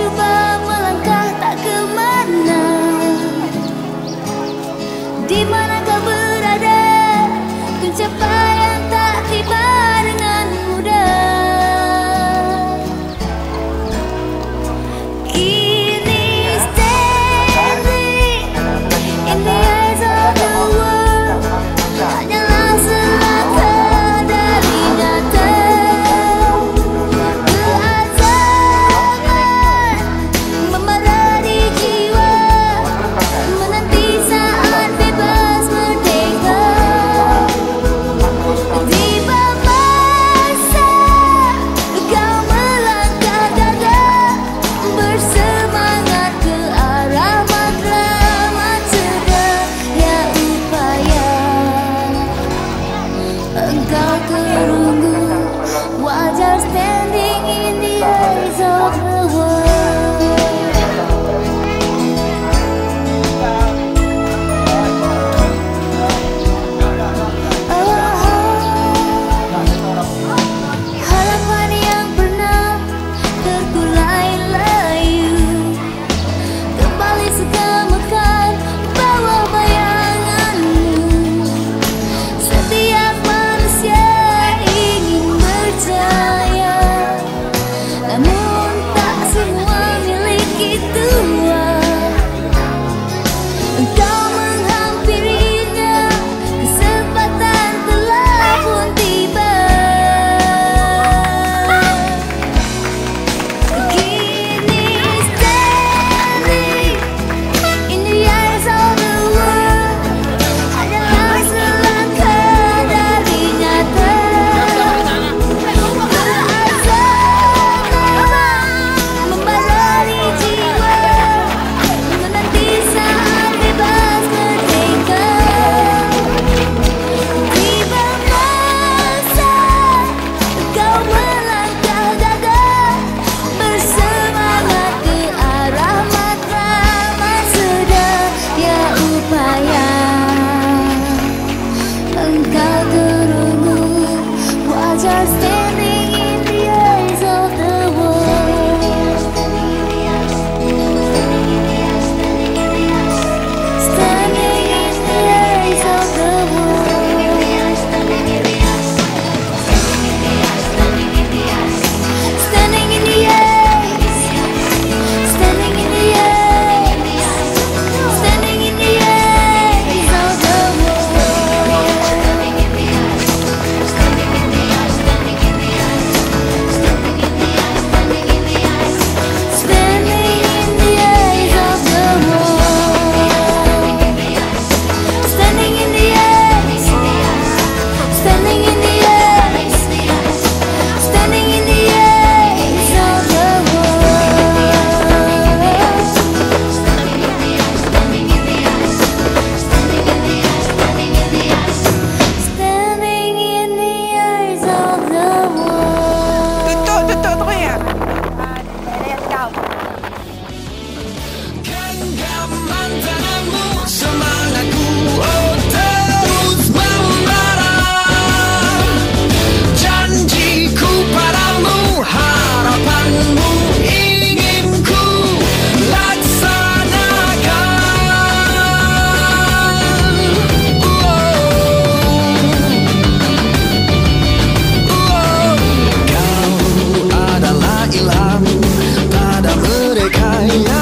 cuba melangkah tak kemana. Di mana kau berada, pencapaian tak tiba dengan mudah. Kini standing in the eyes of the world, hanyalah selangkah dari nyata. Keazaman membara di jiwa, menanti saat bebas merdeka. Tiba masa kau melangkah gagah, bersemangat ke arah matlamat sedaya upaya. Engkau terunggu, wajar standing in the eyes of the world. Harapan yang pernah terkulai layu kembali sekamekar bawah bayanganmu. Setiap manusia ingin berjaya, namun tak semua miliki tuah. Engkau menghampirinya, kesempatan telah pun tiba. Kini standing in the eyes of the world, hanyalah selangkah dari nyata. Keazaman membara di jiwa, menanti saat bebas merdeka. Tiba masa kau melangkah gagah, bersemangat ke arah matlamat sedaya upaya. Engkau terunggu, wajar standing in the eyes of the world. Standing in the eyes of the world. Standing in the eyes. Standing in the eyes. Standing in the eyes of the world. Standing in the eyes of the world. Standing in the eyes. Standing in the eyes. Standing in the eyes of the world. Standing in the eyes of the world. Tutup ya. Genggaman tanganmu, semangatku, oh terus membara. Janjiku padamu, harapanmu ingin ku laksanakan. Kau adalah ilham pada mereka yang